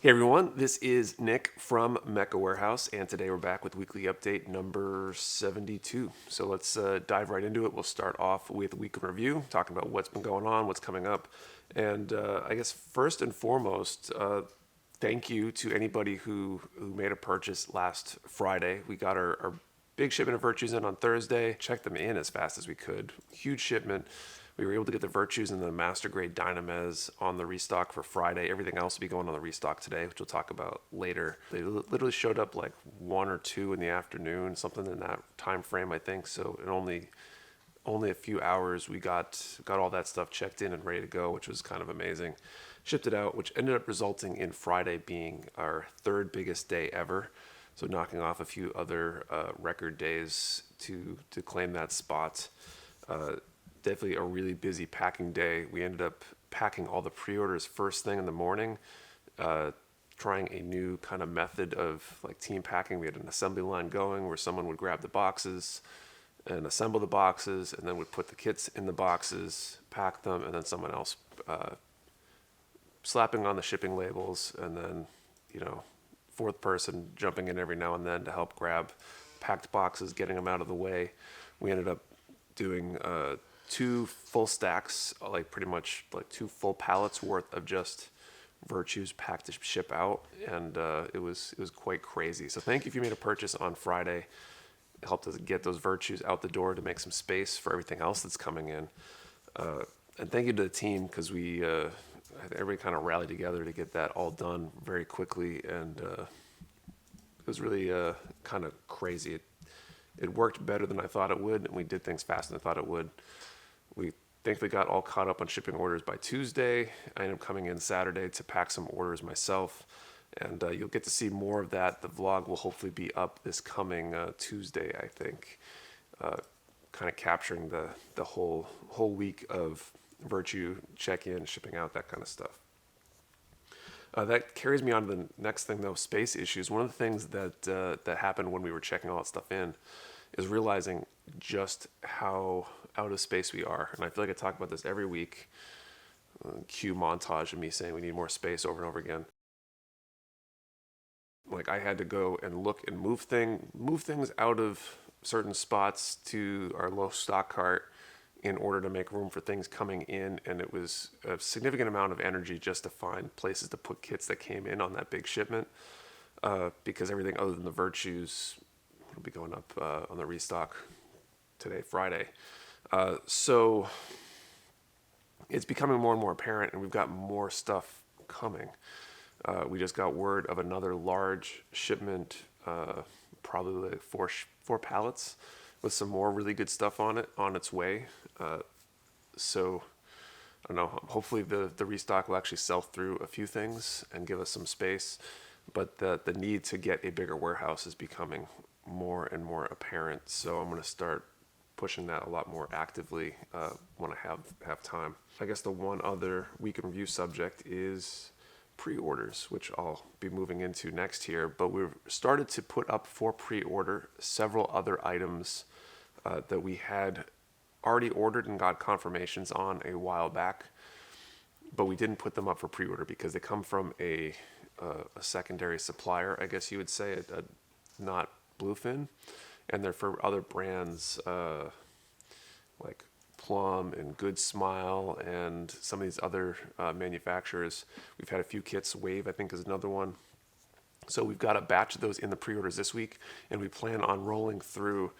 Hey everyone, this is Nick from Mecha Warehouse, and today we're back with weekly update number 72. So let's dive right into it. We'll start off with week in review, talking about what's been going on, what's coming up, and I guess first and foremost, thank you to anybody who made a purchase last Friday. We got our big shipment of Virtues in on Thursday, checked them in as fast as we could. Huge shipment. We were able to get the Virtues and the Master Grade Dynamez on the restock for Friday. Everything else will be going on the restock today, which we'll talk about later. They literally showed up like 1 or 2 in the afternoon, something in that time frame, I think. So in only a few hours, we got all that stuff checked in and ready to go, which was kind of amazing. Shipped it out, which ended up resulting in Friday being our third biggest day ever. So knocking off a few other record days to claim that spot. Definitely a really busy packing day. We ended up packing all the pre-orders first thing in the morning, trying a new kind of method of like team packing. We had an assembly line going where someone would grab the boxes and assemble the boxes, and then would put the kits in the boxes, pack them, and then someone else slapping on the shipping labels, and then fourth person jumping in every now and then to help grab packed boxes, getting them out of the way. We ended up doing 2 full stacks, like pretty much like 2 full pallets worth of just Virtues packed to ship out, and it was quite crazy. So thank you if you made a purchase on Friday. It helped us get those Virtues out the door to make some space for everything else that's coming in. And thank you to the team, because everybody kind of rallied together to get that all done very quickly, and it was really kind of crazy. It worked better than I thought it would, and we did things faster than I thought it would. We thankfully got all caught up on shipping orders by Tuesday. I ended up coming in Saturday to pack some orders myself, and you'll get to see more of that. The vlog will hopefully be up this coming Tuesday, I think, kind of capturing the whole week of Virtue check-in, shipping out, that kind of stuff. That carries me on to the next thing, though, space issues. One of the things that happened when we were checking all that stuff in is realizing just how out of space we are. And I feel like I talk about this every week. Cue montage of me saying we need more space over and over again. Like, I had to go and look and move things out of certain spots to our low stock cart in order to make room for things coming in, and it was a significant amount of energy just to find places to put kits that came in on that big shipment, because everything other than the Virtues will be going up on the restock today, Friday. So it's becoming more and more apparent, and we've got more stuff coming. We just got word of another large shipment, probably like four pallets with some more really good stuff on it on its way. So I don't know. Hopefully the restock will actually sell through a few things and give us some space. But the need to get a bigger warehouse is becoming more and more apparent. So I'm going to start pushing that a lot more actively when I have time. I guess the one other week in review subject is pre-orders, which I'll be moving into next here. But we've started to put up for pre-order several other items that we had already ordered and got confirmations on a while back, but we didn't put them up for pre-order because they come from a secondary supplier, I guess you would say, not Bluefin, and they're for other brands like Plum and Good Smile and some of these other manufacturers. We've had a few kits. Wave, I think, is another one. So we've got a batch of those in the pre-orders this week, and we plan on rolling through,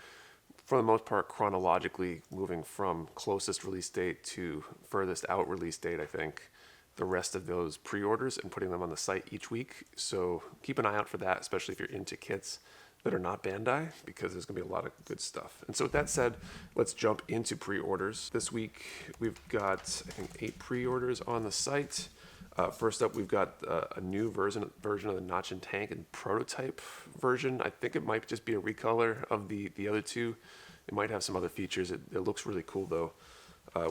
for the most part, chronologically, moving from closest release date to furthest out release date, I think, the rest of those pre-orders, and putting them on the site each week. So keep an eye out for that, especially if you're into kits that are not Bandai, because there's going to be a lot of good stuff. And so with that said, let's jump into pre-orders. This week, we've got, I think, 8 pre-orders on the site. First up, we've got a new version of the Notch and Tank and prototype version. I think it might just be a recolor of the other two. It might have some other features. It looks really cool, though.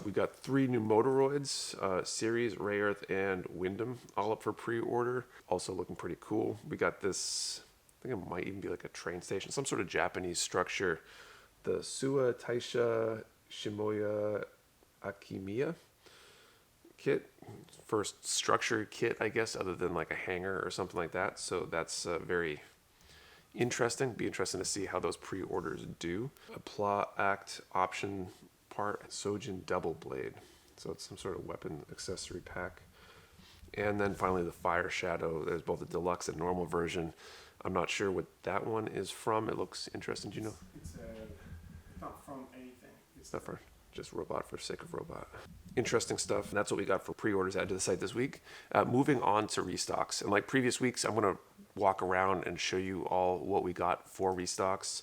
We've got 3 new Motoroids, Series, Ray Earth, and Wyndham, all up for pre-order. Also looking pretty cool. We got this, I think it might even be like a train station, some sort of Japanese structure. The Suwa Taisha Shimoya Akimiya kit first structure kit, I guess, other than like a hanger or something like that. So that's very interesting. Be interesting to see how those pre-orders do. A Pla Act option part, Sojin double blade. So it's some sort of weapon accessory pack. And then finally the Fire Shadow. There's both a deluxe and normal version. I'm not sure what that one is from. It looks interesting. Do you know? It's not from anything. It's not for just robot for sake of robot. Interesting stuff. And that's what we got for pre-orders added to the site this week. Moving on to restocks. And like previous weeks, I'm going to walk around and show you all what we got for restocks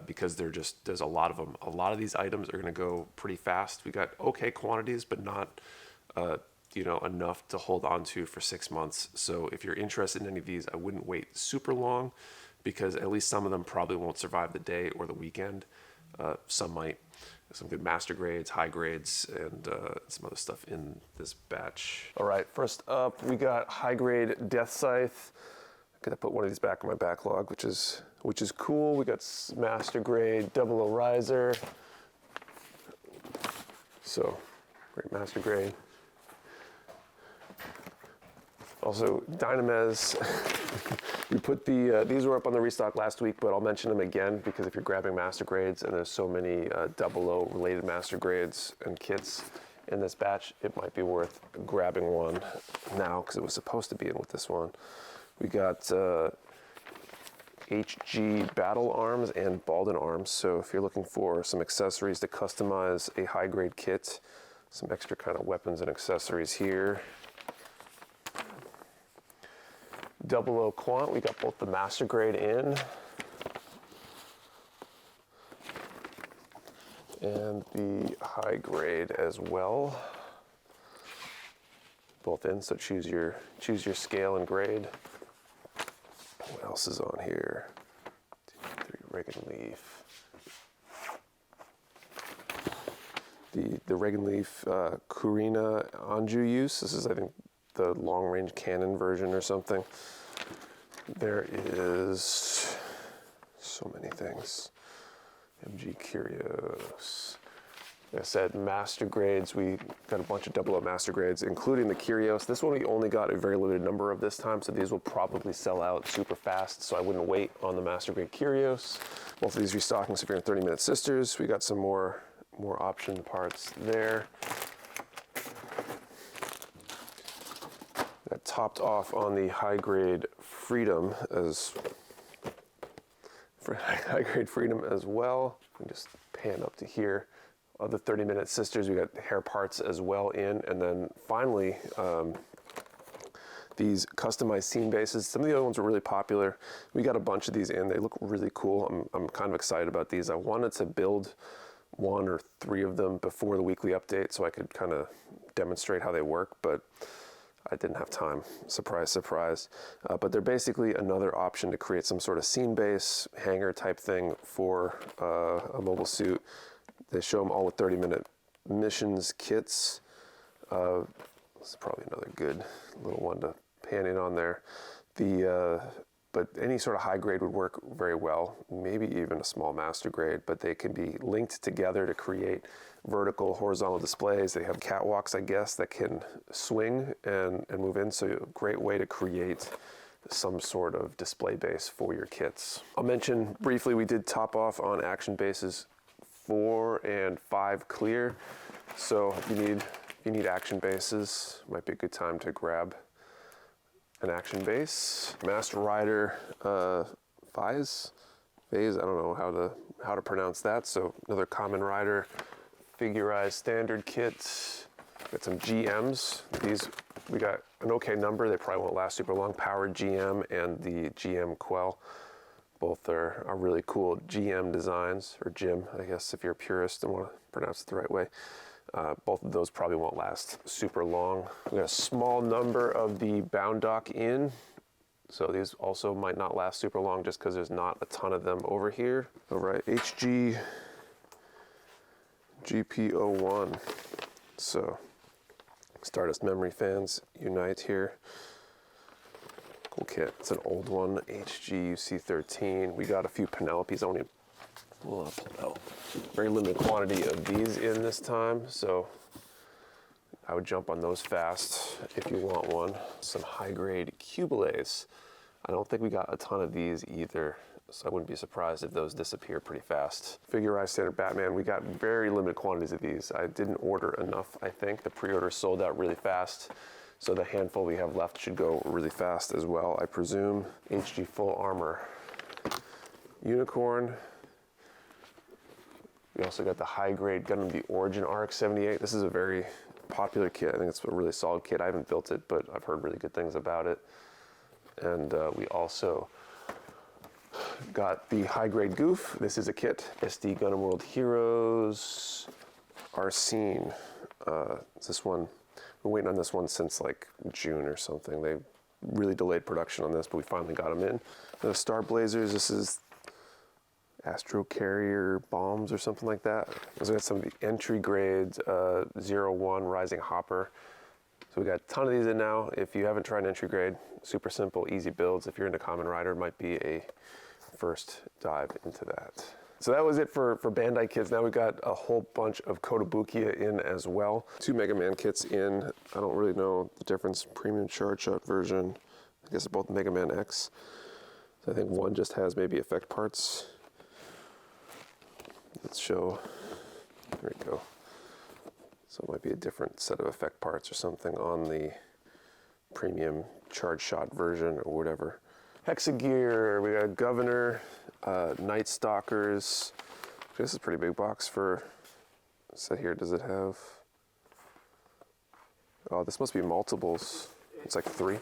because there's a lot of them. A lot of these items are going to go pretty fast. We got okay quantities, but not enough to hold on to for 6 months. So if you're interested in any of these, I wouldn't wait super long because at least some of them probably won't survive the day or the weekend. Some might. Some good master grades, high grades, and some other stuff in this batch. All right, first up, we got high grade Death Scythe. I'm gonna put one of these back in my backlog, which is cool. We got master grade Double O Riser. So, great master grade. Also, Dynamez. We put these were up on the restock last week, but I'll mention them again because if you're grabbing master grades and there's so many 00 related master grades and kits in this batch, it might be worth grabbing one now because it was supposed to be in with this one. We got HG Battle Arms and Baldin Arms. So if you're looking for some accessories to customize a high grade kit, some extra kind of weapons and accessories here. 00 Quant, we got both the master grade in and the high grade as well. Both in, so choose your scale and grade. What else is on here? 2, 3, Reagan Leaf. The Reagan Leaf Kurina Anju use. This is, I think, the long-range cannon version or something. There is so many things. MG Curios. Like I said, master grades. We got a bunch of 00 master grades, including the Curios. This one we only got a very limited number of this time, so these will probably sell out super fast, so I wouldn't wait on the master grade Curios. Both of these restocking, so if you're in 30-minute sisters, we got some more option parts there. That topped off on the high grade Freedom as well. And just pan up to here. Other 30-minute sisters, we got hair parts as well in, and then finally these customized scene bases. Some of the other ones were really popular. We got a bunch of these in. They look really cool. I'm kind of excited about these. I wanted to build 1 or 3 of them before the weekly update so I could kind of demonstrate how they work, but I didn't have time. Surprise, surprise. But they're basically another option to create some sort of scene base, hangar type thing for a mobile suit. They show them all with 30-minute missions kits. This is probably another good little one to pan in on there. But any sort of high grade would work very well, maybe even a small master grade, but they can be linked together to create vertical, horizontal displays. They have catwalks, I guess, that can swing and move in, so a great way to create some sort of display base for your kits. I'll mention briefly, we did top off on action bases 4 and 5 clear, so if you need action bases, might be a good time to grab an action base. Master Rider Phase, I don't know how to pronounce that. So another common rider, figurized standard kit. Got some GMs. These we got an okay number. They probably won't last super long. Powered GM and the GM Quell. Both are really cool GM designs, or Jim, I guess, if you're a purist and want to pronounce it the right way. Both of those probably won't last super long. We got a small number of the Bound Dock in, so these also might not last super long just because there's not a ton of them over here. All right, HG GP01. So, Stardust Memory fans, unite here. Cool kit. It's an old one, HG UC13. We got a few Penelopes. I only pull it out. Very limited quantity of these in this time, so I would jump on those fast if you want one. Some high-grade Cubelays. I don't think we got a ton of these either, so I wouldn't be surprised if those disappear pretty fast. Figurized Standard Batman, we got very limited quantities of these. I didn't order enough, I think. The pre-order sold out really fast, so the handful we have left should go really fast as well, I presume. HG Full Armor. Unicorn. We also got the high-grade Gundam The Origin RX-78. This is a very popular kit. I think it's a really solid kit. I haven't built it, but I've heard really good things about it. And we also got the high-grade Goof. This is a kit. SD Gundam World Heroes Arsene. This one, we're waiting on this one since like June or something. They really delayed production on this, but we finally got them in. The Star Blazers, this is Astro Carrier Bombs or something like that. So we got some of the entry grades, 01 Rising Hopper. So we got a ton of these in now. If you haven't tried an entry grade, super simple, easy builds. If you're into Kamen Rider, it might be a first dive into that. So that was it for Bandai kits. Now we got a whole bunch of Kotobukiya in as well. 2 Mega Man kits in. I don't really know the difference. Premium Charge Shot version. I guess they're both Mega Man X. So I think one just has maybe effect parts. Let's show, there we go. So it might be a different set of effect parts or something on the premium Charge Shot version or whatever. Hexagear, we got Governor, Night Stalkers. This is a pretty big box for, so here, does it have, oh, this must be multiples. It's like 3.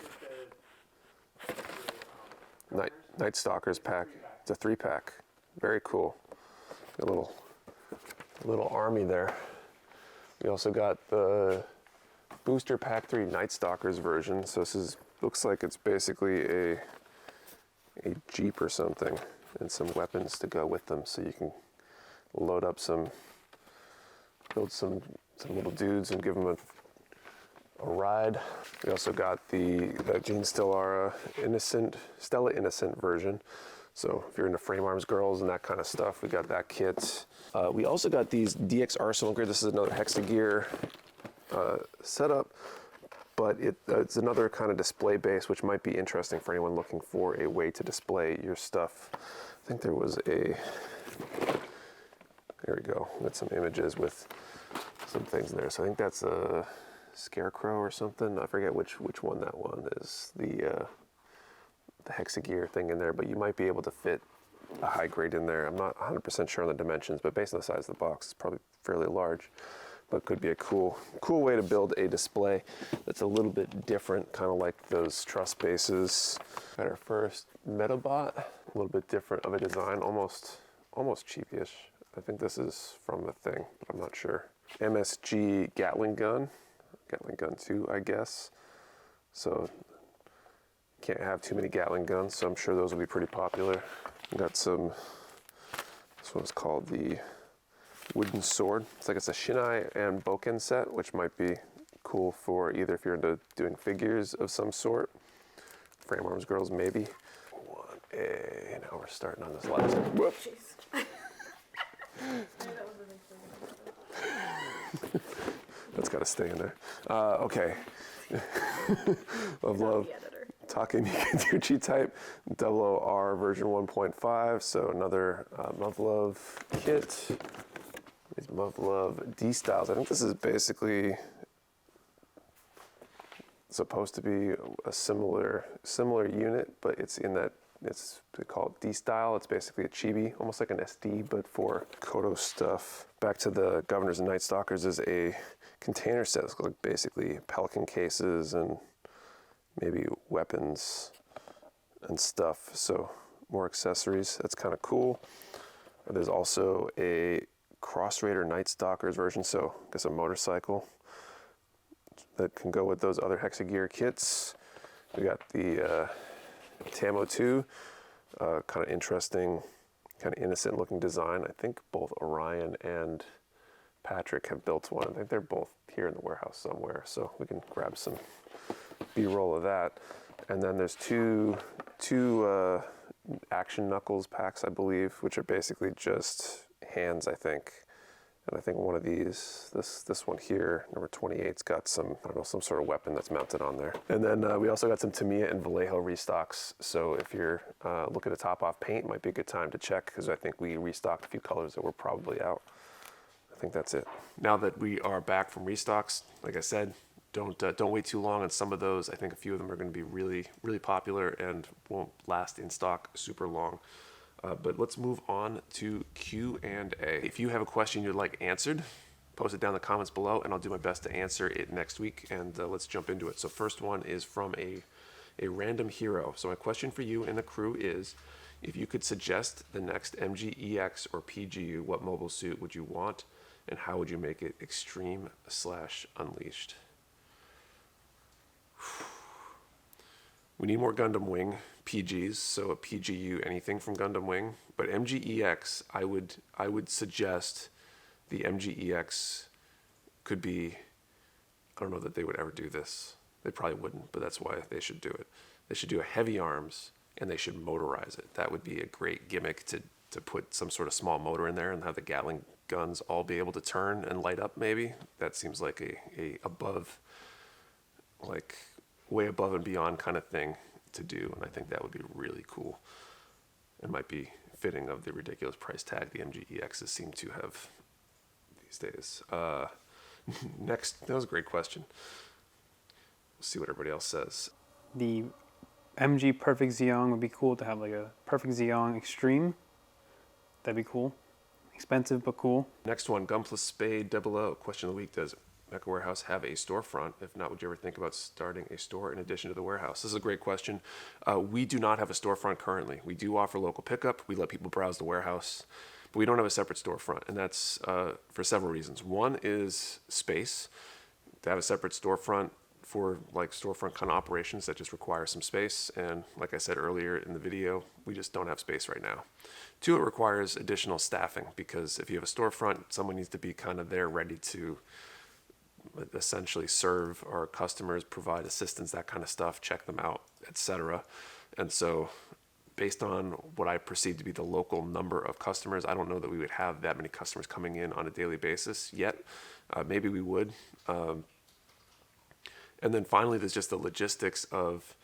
Night Stalkers pack, it's a 3-pack. Very cool. A little army there. We also got the Booster Pack 3 Night Stalkers version. So this is, looks like it's basically a Jeep or something, and some weapons to go with them, so you can load up build some little dudes and give them a ride. We also got the Gene Stellara Stella Innocent version. So if you're into frame arms girls and that kind of stuff, we got that kit. We also got these DX Arsenal grid. This is another Hexagear setup, but it's another kind of display base, which might be interesting for anyone looking for a way to display your stuff. I think there was there we go. We got some images with some things in there. So I think that's a Scarecrow or something. I forget which one that one is. The Hexagear thing in there, but you might be able to fit a high grade in there. I'm not 100% sure on the dimensions, but based on the size of the box, it's probably fairly large, but could be a cool way to build a display that's a little bit different, kind of like those truss bases. Got our first Metabot, a little bit different of a design, almost cheapish. I think this is from the thing, but I'm not sure. MSG Gatling Gun 2, I guess. So can't have too many Gatling guns, so I'm sure those will be pretty popular. We got some, this one's called the Wooden Sword. It's like it's a Shinai and Boken set, which might be cool for either if you're into doing figures of some sort. Frame arms girls, maybe. 1A, now we're starting on this last one. Whoop. That's gotta stay in there. Okay. Love. Takemika type, 00R version 1.5, so another Muv-Luv kit. These Muv-Luv D-Styles. I think this is basically supposed to be a similar unit, but it's in that, they call it D-Style. It's basically a chibi, almost like an SD, but for Koto stuff. Back to the Governors and Night Stalkers is a container set. It's like basically Pelican cases and maybe weapons and stuff, so more accessories. That's kind of cool. There's also a Cross Raider Night Stalkers version, so I guess a motorcycle that can go with those other Hexagear kits. We got the Tamo 2, kind of interesting, kind of innocent looking design. I think both Orion and Patrick have built one. I think they're both here in the warehouse somewhere, so we can grab some B-roll of that. And then there's two Action Knuckles packs, I believe, which are basically just hands, I think, And I think one of these, this one here, number 28's got some, I don't know, some sort of weapon that's mounted on there. And then we also got some Tamiya and Vallejo restocks. So if you're looking to top off paint, it might be a good time to check, because I think we restocked a few colors that were probably out. I think that's it. Now that we are back from restocks, like I said, don't wait too long on some of those. I think a few of them are going to be really, really popular and won't last in stock super long. But let's move on to Q&A. If you have a question you'd like answered, post it down in the comments below, and I'll do my best to answer it next week. And let's jump into it. So first one is from a random hero. So my question for you and the crew is, if you could suggest the next MGEX or PGU, what mobile suit would you want, and how would you make it extreme/unleashed? We need more Gundam Wing PGs, so a PGU, anything from Gundam Wing. But MGEX, I would suggest the MGEX could be, I don't know that they would ever do this. They probably wouldn't, but that's why they should do it. They should do a heavy arms, and they should motorize it. That would be a great gimmick to put some sort of small motor in there and have the Gatling guns all be able to turn and light up, maybe. That seems like a above, like way above and beyond kind of thing to do, and I think that would be really cool. It might be fitting of the ridiculous price tag the MGEXs seem to have these days. Next, that was a great question. We'll see what everybody else says. The MG Perfect Xeon would be cool to have, like a Perfect Xeon Extreme. That'd be cool. Expensive, but cool. Next one, Gunpla Spade 00. Question of the week, does Mecha Warehouse have a storefront? If not, would you ever think about starting a store in addition to the warehouse? This is a great question. We do not have a storefront currently. We do offer local pickup. We let people browse the warehouse, but we don't have a separate storefront, and that's for several reasons. One is space. To have a separate storefront for like storefront kind of operations, that just requires some space, and like I said earlier in the video, we just don't have space right now. Two, it requires additional staffing, because if you have a storefront, someone needs to be kind of there ready to essentially serve our customers, provide assistance, that kind of stuff, check them out, etc. And so based on what I perceive to be the local number of customers, I don't know that we would have that many customers coming in on a daily basis yet. Maybe we would. And then finally, there's just the logistics of,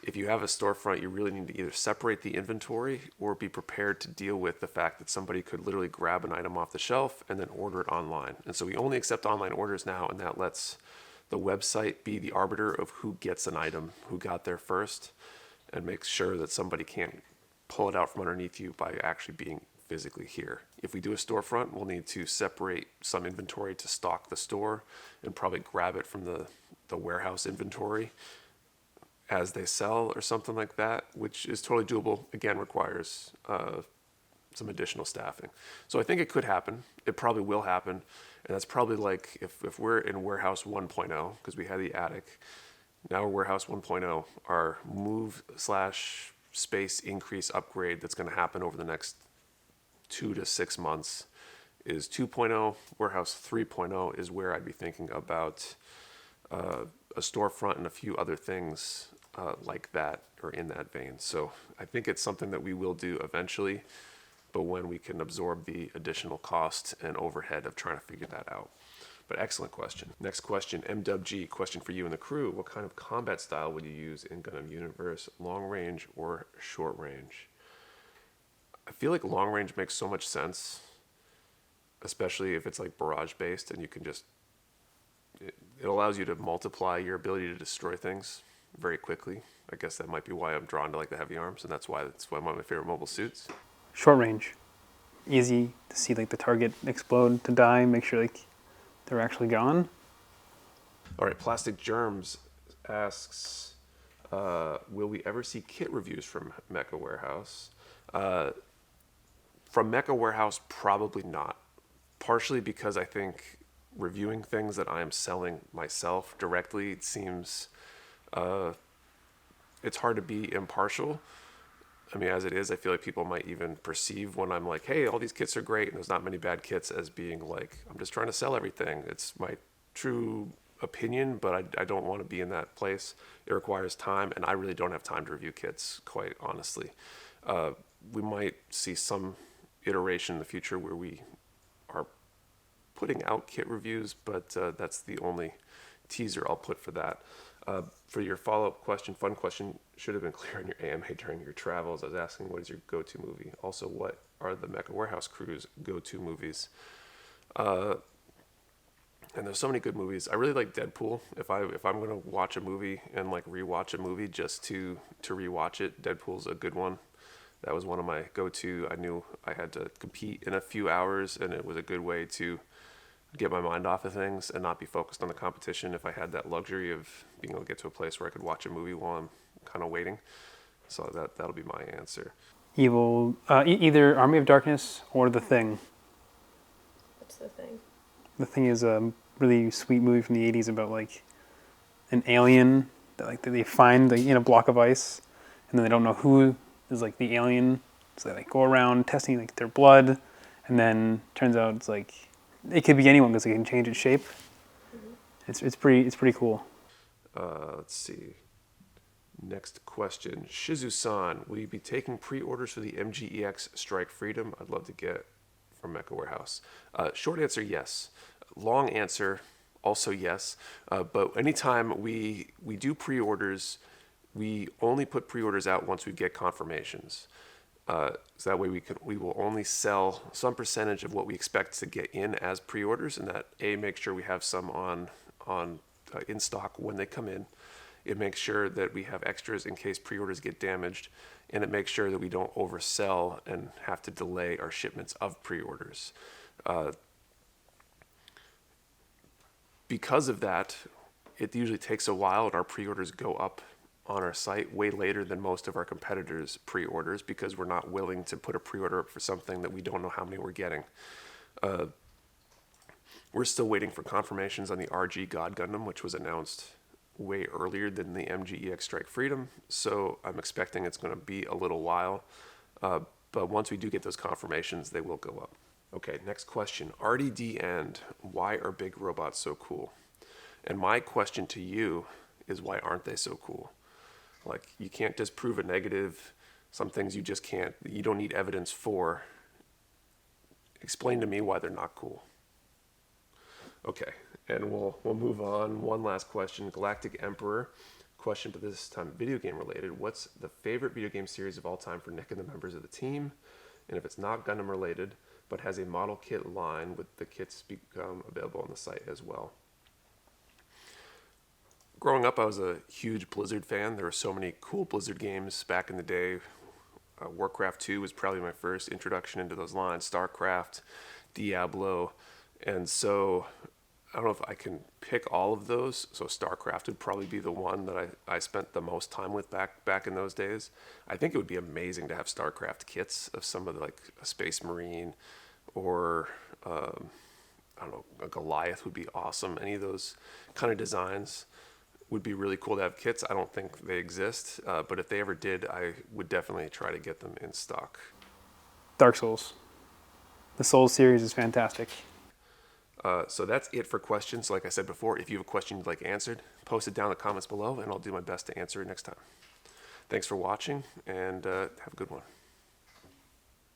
if you have a storefront, you really need to either separate the inventory or be prepared to deal with the fact that somebody could literally grab an item off the shelf and then order it online. And so we only accept online orders now, and that lets the website be the arbiter of who gets an item, who got there first, and makes sure that somebody can't pull it out from underneath you by actually being physically here. If we do a storefront, we'll need to separate some inventory to stock the store and probably grab it from the warehouse inventory as they sell or something like that, which is totally doable. Again, requires some additional staffing. So I think it could happen. It probably will happen. And that's probably like if we're in warehouse 1.0, because we had the attic, now we're warehouse 1.0, our move/space increase upgrade that's going to happen over the next 2 to 6 months is 2.0. Warehouse 3.0 is where I'd be thinking about a storefront and a few other things like that, or in that vein. So I think it's something that we will do eventually, but when we can absorb the additional cost and overhead of trying to figure that out. But excellent question. Next question, MWG, question for you and the crew. What kind of combat style would you use in Gundam Universe, long range or short range? I feel like long range makes so much sense, especially if it's like barrage based, and you can just, it allows you to multiply your ability to destroy things very quickly. I guess that might be why I'm drawn to like the heavy arms, and that's why one of my favorite mobile suits. Short range. Easy to see like the target explode to die, make sure like they're actually gone. All right, Plastic Germs asks, will we ever see kit reviews from Mecha Warehouse? From Mecha Warehouse, probably not. Partially because I think reviewing things that I am selling myself directly seems, it's hard to be impartial. I mean, as it is, I feel like people might even perceive when I'm like, hey, all these kits are great and there's not many bad kits, as being like, I'm just trying to sell everything. It's my true opinion, but I don't want to be in that place. It requires time, and I really don't have time to review kits, quite honestly. We might see some iteration in the future where we are putting out kit reviews, but that's the only teaser I'll put for that. For your follow-up question, fun question, should have been clear in your AMA during your travels. I was asking, what is your go-to movie? Also, what are the Mecha Warehouse crew's go-to movies? And there's so many good movies. I really like Deadpool. If I'm gonna watch a movie and like rewatch a movie just to rewatch it, Deadpool's a good one. That was one of my go-to. I knew I had to compete in a few hours, and it was a good way to get my mind off of things and not be focused on the competition. If I had that luxury of being able to get to a place where I could watch a movie while I'm kind of waiting, so that'll be my answer. Either Army of Darkness or The Thing. What's the thing? The Thing is a really sweet movie from the 80s about like an alien that they find like, in a block of ice, and then they don't know who is like the alien, so they like go around testing like their blood, and then turns out it's like it could be anyone because they can change its shape. It's pretty cool. Let's see. Next question. Shizu-san, will you be taking pre-orders for the MGEX Strike Freedom? I'd love to get from Mecha Warehouse. Short answer, yes. Long answer, also yes. But anytime we do pre-orders, we only put pre-orders out once we get confirmations. So that way we will only sell some percentage of what we expect to get in as pre-orders, and that make sure we have some on in stock when they come in. It makes sure that we have extras in case pre-orders get damaged, and it makes sure that we don't oversell and have to delay our shipments of pre-orders. Because of that, it usually takes a while, and our pre-orders go up on our site way later than most of our competitors' pre-orders because we're not willing to put a pre-order up for something that we don't know how many we're getting. We're still waiting for confirmations on the RG God Gundam, which was announced way earlier than the MGEX Strike Freedom, so I'm expecting it's going to be a little while. But once we do get those confirmations, they will go up. Okay, next question. RDD and why are big robots so cool? And my question to you is, why aren't they so cool? Like, you can't disprove a negative. Some things you just can't. You don't need evidence for. Explain to me why they're not cool. Okay, and we'll move on. One last question. Galactic Emperor. Question, but this time video game related. What's the favorite video game series of all time for Nick and the members of the team? And if it's not Gundam related, but has a model kit line, would the kits become available on the site as well? Growing up, I was a huge Blizzard fan. There were so many cool Blizzard games back in the day. Warcraft 2 was probably my first introduction into those lines. StarCraft, Diablo. And so I don't know if I can pick all of those. So StarCraft would probably be the one that I spent the most time with back in those days. I think it would be amazing to have StarCraft kits of some of the, like a Space Marine or I don't know, a Goliath would be awesome. Any of those kind of designs would be really cool to have kits. I don't think they exist, but if they ever did, I would definitely try to get them in stock. Dark Souls. The Souls series is fantastic. So that's it for questions. Like I said before, if you have a question you'd like answered, post it down in the comments below, and I'll do my best to answer it next time. Thanks for watching, and have a good one.